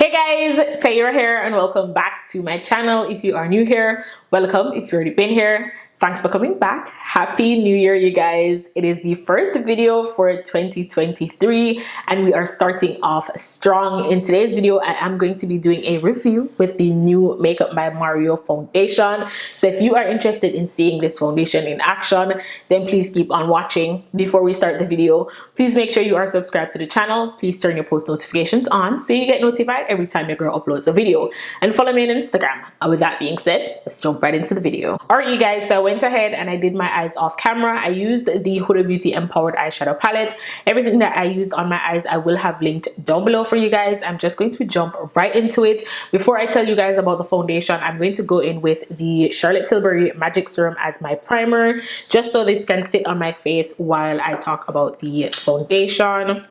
Hey guys, Taylor here and welcome back to my channel. If you are new here, welcome. If you've already been here, thanks for coming back. Happy New Year, you guys. It is the first video for 2023 and we are starting off strong. In today's video, I am going to be doing a review with the new Makeup by Mario foundation. So if you are interested in seeing this foundation in action, then please keep on watching. Before we start the video, please make sure you are subscribed to the channel. Please turn your post notifications on so you get notified every time your girl uploads a video, and follow me on Instagram. And with that being said, let's jump right into the video. Alright you guys, so I went ahead and I did my eyes off camera. I used the Huda Beauty Empowered Eyeshadow Palette. Everything that I used on my eyes I will have linked down below for you guys. I'm just going to jump right into it. Before I tell you guys about the foundation, I'm going to go in with the Charlotte Tilbury Magic Serum as my primer, just so this can sit on my face while I talk about the foundation.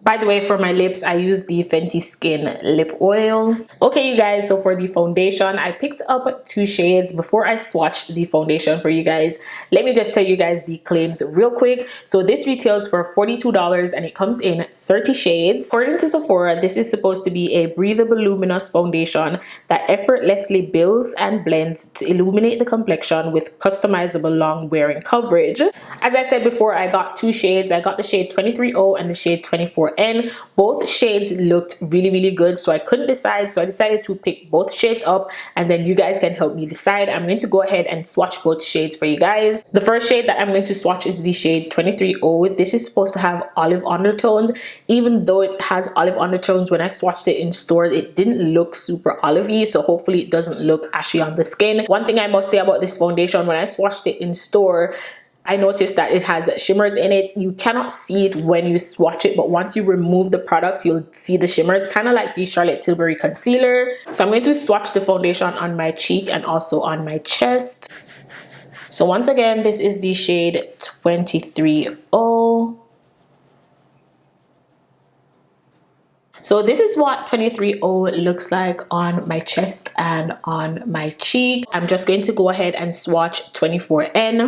By the way, for my lips, I use the Fenty Skin Lip Oil. Okay, you guys, so for the foundation, I picked up two shades. Before I swatch the foundation for you guys, let me just tell you guys the claims real quick. So this retails for $42 and it comes in 30 shades. According to Sephora, this is supposed to be a breathable luminous foundation that effortlessly builds and blends to illuminate the complexion with customizable long wearing coverage. As I said before, I got two shades. I got the shade 23O and the shade 24N. Both shades looked really good, so I couldn't decide, so I decided to pick both shades up and then you guys can help me decide. I'm going to go ahead and swatch both shades for you guys. The first shade that I'm going to swatch is the shade 23O. This is supposed to have olive undertones. Even though it has olive undertones, when I swatched it in stores it didn't look super olivey, so hopefully it doesn't look ashy on the skin. One thing I must say about this foundation, when I swatched it in store, I noticed that it has shimmers in it. You cannot see it when you swatch it, but once you remove the product, you'll see the shimmers, kind of like the Charlotte Tilbury concealer. So I'm going to swatch the foundation on my cheek and also on my chest. So once again, this is the shade 23O. So this is what 23O looks like on my chest and on my cheek. I'm just going to go ahead and swatch 24N.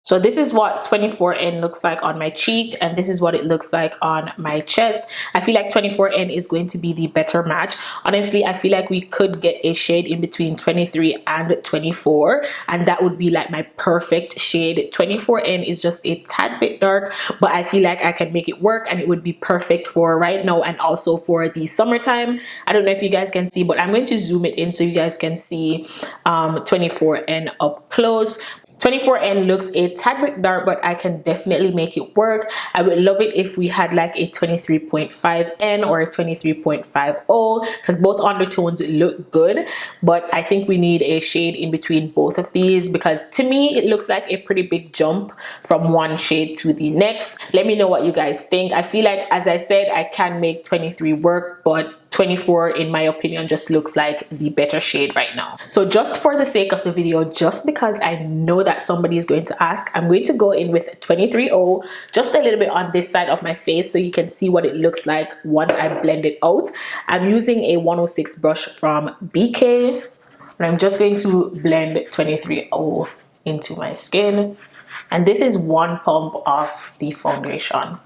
So this is what 24N looks like on my cheek and this is what it looks like on my chest. I feel like 24N is going to be the better match. Honestly, I feel like we could get a shade in between 23 and 24 and that would be like my perfect shade. 24N is just a tad bit dark, but I feel like I can make it work and it would be perfect for right now and also for the summertime. I don't know if you guys can see, but I'm going to zoom it in so you guys can see 24N up close. 24N looks a tad bit dark, but I can definitely make it work. I would love it if we had like a 23.5N or a 23.50 because both undertones look good, but I think we need a shade in between both of these because to me it looks like a pretty big jump from one shade to the next. Let me know what you guys think. I feel like, as I said, I can make 23 work, but 24 in my opinion just looks like the better shade right now. So just for the sake of the video, just because I know that somebody is going to ask, I'm going to go in with 23O just a little bit on this side of my face so you can see what it looks like once I blend it out. I'm using a 106 brush from BK and I'm just going to blend 23O into my skin, and this is one pump of the foundation.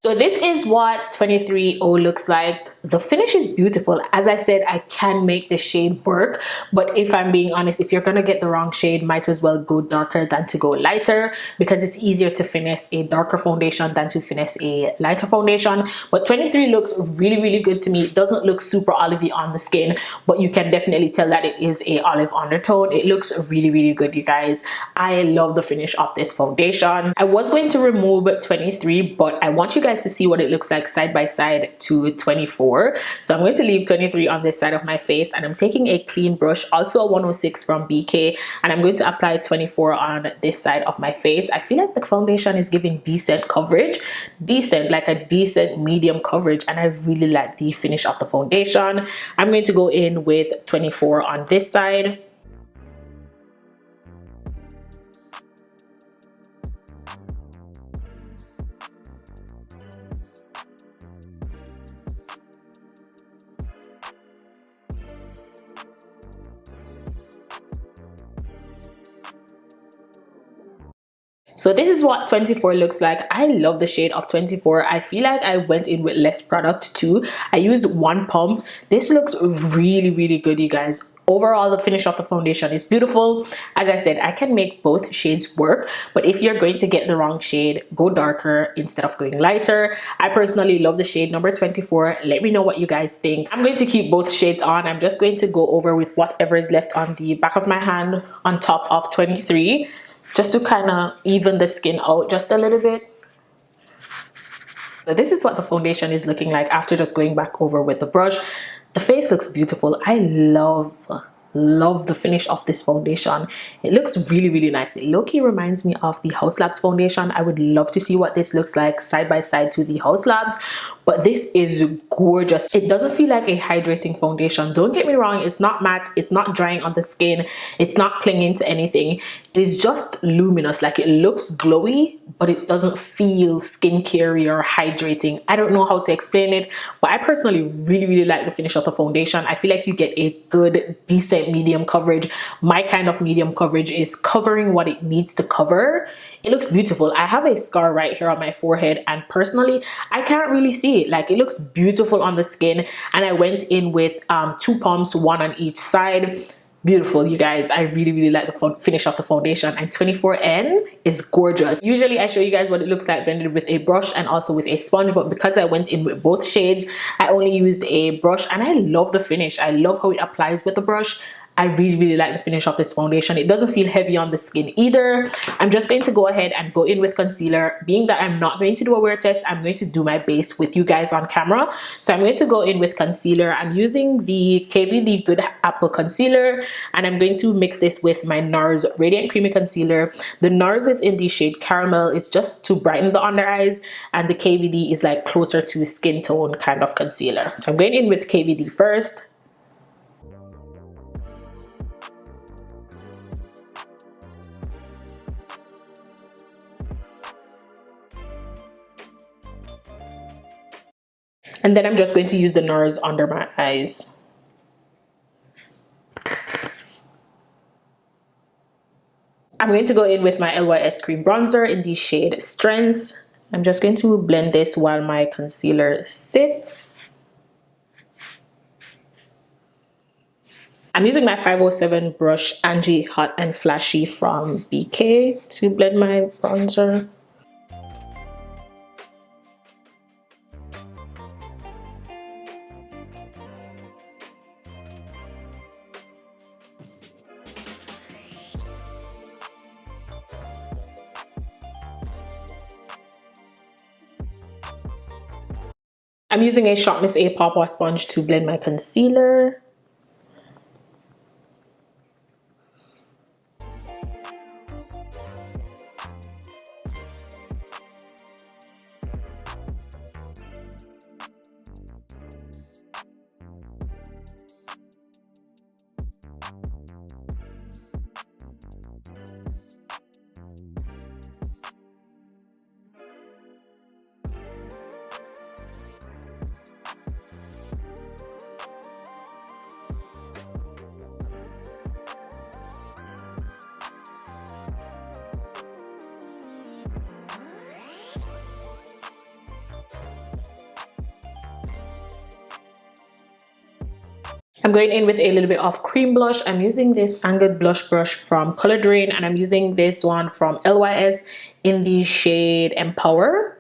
So this is what 23O looks like. The finish is beautiful. As I said, I can make the shade work, but if I'm being honest, if you're gonna get the wrong shade, might as well go darker than to go lighter because it's easier to finish a darker foundation than to finish a lighter foundation. But 23 looks really good to me. It doesn't look super olivey on the skin, but you can definitely tell that it is a olive undertone. It looks really good, you guys. I love the finish of this foundation. I was going to remove 23, but I want you guys to see what it looks like side by side to 24. 24. So I'm going to leave 23 on this side of my face, and I'm taking a clean brush, also a 106 from BK, and I'm going to apply 24 on this side of my face. I feel like the foundation is giving decent coverage, decent, like a decent medium coverage, and I really like the finish of the foundation. I'm going to go in with 24 on this side. So this is what 24 looks like. I love the shade of 24. I feel like I went in with less product too. I used one pump. This looks really good, you guys. Overall, the finish of the foundation is beautiful. As I said, I can make both shades work, but if you're going to get the wrong shade, go darker instead of going lighter. I personally love the shade number 24. Let me know what you guys think. I'm going to keep both shades on. I'm just going to go over with whatever is left on the back of my hand on top of 23, just to kind of even the skin out just a little bit. So this is what the foundation is looking like after just going back over with the brush. The face looks beautiful. I love the finish of this foundation. It looks really nice. It low-key reminds me of the House Labs foundation. I would love to see what this looks like side by side to the House Labs, but this is gorgeous. It doesn't feel like a hydrating foundation. Don't get me wrong, it's not matte, it's not drying on the skin, it's not clinging to anything. It is just luminous. Like, it looks glowy, but it doesn't feel skincare or hydrating. I don't know how to explain it, but I personally really like the finish of the foundation. I feel like you get a good, decent medium coverage. My kind of medium coverage is covering what it needs to cover. It looks beautiful. I have a scar right here on my forehead, and personally, I can't really see it. Like, it looks beautiful on the skin, and I went in with 2 pumps, 1 on each side. Beautiful, you guys. I really like the finish of the foundation, and 24N is gorgeous. Usually I show you guys what it looks like blended with a brush and also with a sponge, but because I went in with both shades, I only used a brush, and I love the finish. I love how it applies with the brush. I really like the finish of this foundation. It doesn't feel heavy on the skin either. I'm just going to go ahead and go in with concealer. Being that I'm not going to do a wear test, I'm going to do my base with you guys on camera. So I'm going to go in with concealer. I'm using the KVD Good Apple Concealer, and I'm going to mix this with my Nars Radiant Creamy Concealer. The Nars is in the shade Caramel. It's just to brighten the under eyes, and the KVD is like closer to skin tone kind of concealer. So I'm going in with KVD first. And then I'm just going to use the Nars under my eyes. I'm going to go in with my LYS Cream Bronzer in the shade Strength. I'm just going to blend this while my concealer sits. I'm using my 507 brush Angie Hot and Flashy from BK to blend my bronzer. I'm using a Shop Miss A Pop Wash sponge to blend my concealer. I'm going in with a little bit of cream blush. I'm using this angled blush brush from Color Drain, and I'm using this one from LYS in the shade Empower.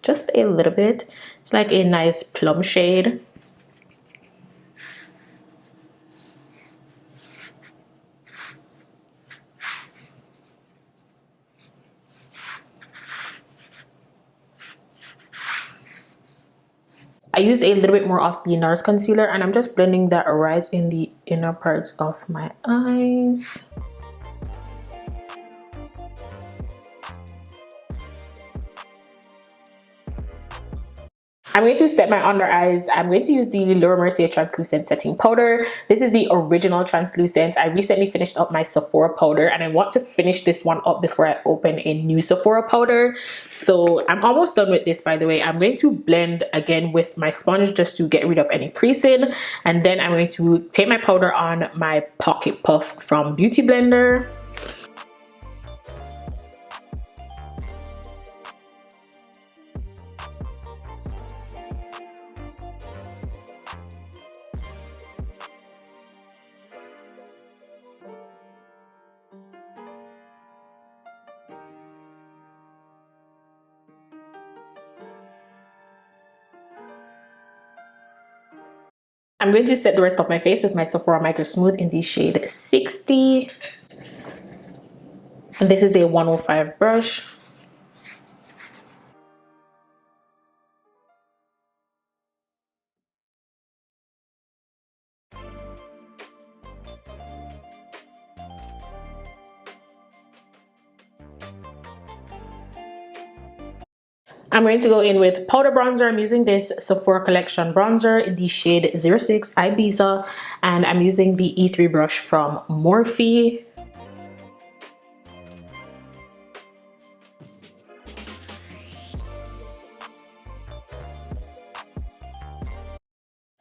Just a little bit. It's like a nice plum shade. I used a little bit more of the Nars concealer and I'm just blending that right in the inner parts of my eyes. I'm going to set my under eyes. I'm going to use the Mercier translucent setting powder. This is the original translucent. I recently finished up my Sephora powder and I want to finish this one up before I open a new Sephora powder. So I'm almost done with this, by the way. I'm going to blend again with my sponge just to get rid of any creasing. And then I'm going to take my powder on my Pocket Puff from Beauty Blender. I'm going to set the rest of my face with my Sephora Micro Smooth in the shade 60. And this is a 105 brush. I'm going to go in with powder bronzer. I'm using this Sephora Collection bronzer in the shade 06 Ibiza, and I'm using the E3 brush from Morphe.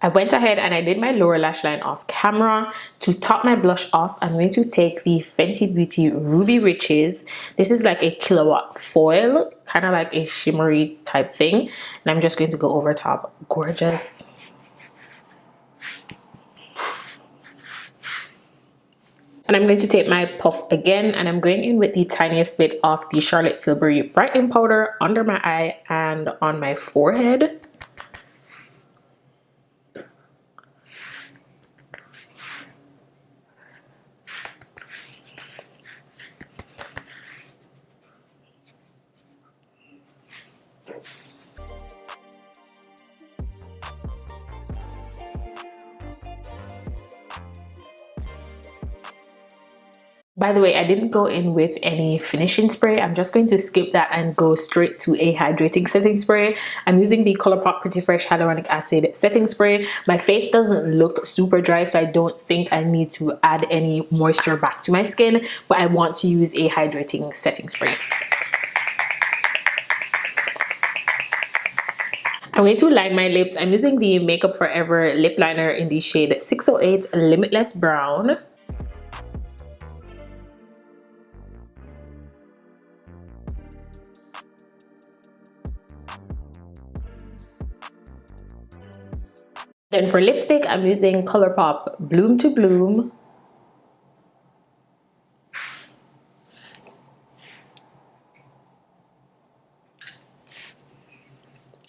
I went ahead and I did my lower lash line off camera. To top my blush off, I'm going to take the Fenty Beauty Ruby Riches. This is like a killawatt foil, kind of like a shimmery type thing. And I'm just going to go over top. Gorgeous. And I'm going to take my puff again and I'm going in with the tiniest bit of the Charlotte Tilbury brightening powder under my eye and on my forehead. By the way, I didn't go in with any finishing spray. I'm just going to skip that and go straight to a hydrating setting spray. I'm using the ColourPop Pretty Fresh Hyaluronic Acid setting spray. My face doesn't look super dry, so I don't think I need to add any moisture back to my skin, but I want to use a hydrating setting spray. I'm going to line my lips. I'm using the Makeup Forever lip liner in the shade 608 Limitless Brown. Then for lipstick, I'm using ColourPop Bloom to Bloom.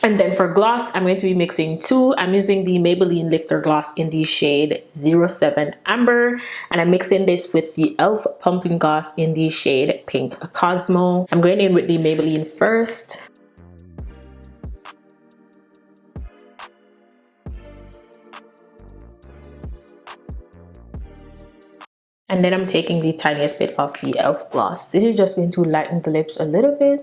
And then for gloss, I'm going to be mixing two. I'm using the Maybelline Lifter Gloss in the shade 07 Amber. And I'm mixing this with the e.l.f. Pumping Gloss in the shade Pink Cosmo. I'm going in with the Maybelline first. And then I'm taking the tiniest bit of the e.l.f. gloss. This is just going to lighten the lips a little bit.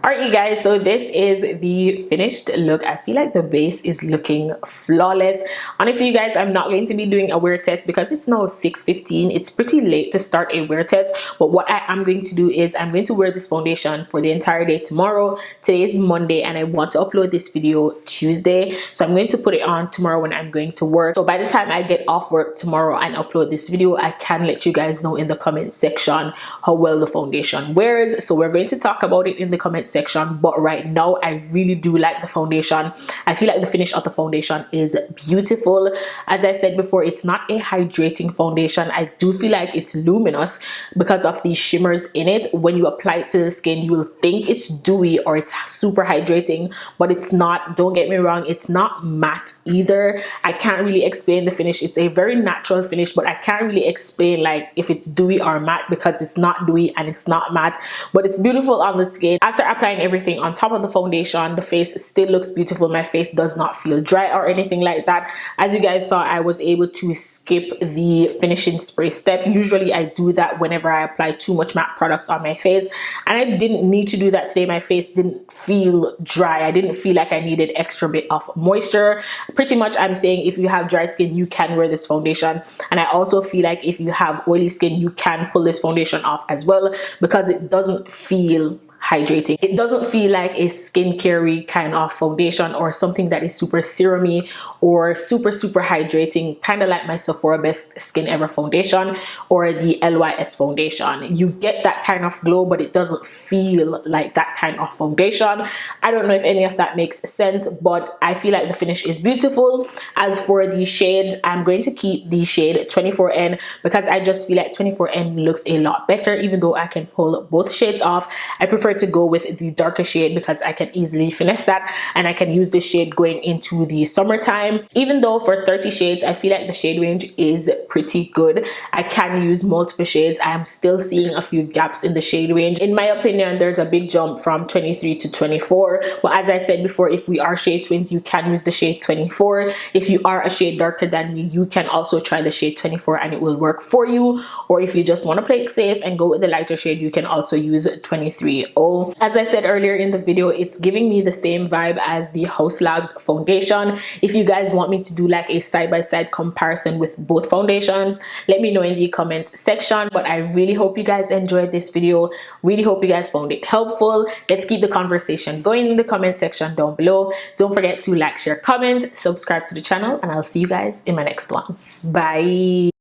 Alright you guys, so this is the finished look. I feel like the base is looking flawless. Honestly you guys, I'm not going to be doing a wear test because it's now 6:15. It's pretty late to start a wear test, but what I am going to do is I'm going to wear this foundation for the entire day tomorrow. Today is Monday and I want to upload this video Tuesday, so I'm going to put it on tomorrow when I'm going to work. So by the time I get off work tomorrow and upload this video, I can let you guys know in the comment section how well the foundation wears. So we're going to talk about it in the comment section, but right now I really do like the foundation. I feel like the finish of the foundation is beautiful. As I said before, it's not a hydrating foundation. I do feel like it's luminous because of these shimmers in it. When you apply it to the skin, you will think it's dewy or it's super hydrating, but it's not. Don't get me wrong, it's not matte either. I can't really explain the finish. It's a very natural finish, but I can't really explain like if it's dewy or matte because it's not dewy and it's not matte, but it's beautiful on the skin. After applying everything on top of the foundation, the face still looks beautiful. My face does not feel dry or anything like that. As you guys saw, I was able to skip the finishing spray step. Usually I do that whenever I apply too much matte products on my face, and I didn't need to do that today. My face didn't feel dry. I didn't feel like I needed extra bit of moisture. Pretty much I'm saying if you have dry skin, you can wear this foundation, and I also feel like if you have oily skin, you can pull this foundation off as well because it doesn't feel hydrating. It doesn't feel like a skincare kind of foundation or something that is super serumy or super hydrating, kind of like my Sephora Best Skin Ever foundation or the LYS foundation. You get that kind of glow, but it doesn't feel like that kind of foundation. I don't know if any of that makes sense, but I feel like the finish is beautiful. As for the shade, I'm going to keep the shade 24N because I just feel like 24N looks a lot better. Even though I can pull both shades off, I prefer to go with the darker shade because I can easily finesse that, and I can use this shade going into the summertime. Even though for 30 shades I feel like the shade range is pretty good, I can use multiple shades. I am still seeing a few gaps in the shade range. In my opinion, there's a big jump from 23 to 24, but as I said before, if we are shade twins, you can use the shade 24. If you are a shade darker than me, you can also try the shade 24 and it will work for you. Or if you just want to play it safe and go with the lighter shade, you can also use 23. As I said earlier in the video, it's giving me the same vibe as the House Labs foundation. If you guys want me to do like a side-by-side comparison with both foundations, let me know in the comment section. But I really hope you guys enjoyed this video. Really hope you guys found it helpful. Let's keep the conversation going in the comment section down below. Don't forget to like, share, comment, subscribe to the channel, and I'll see you guys in my next one. Bye.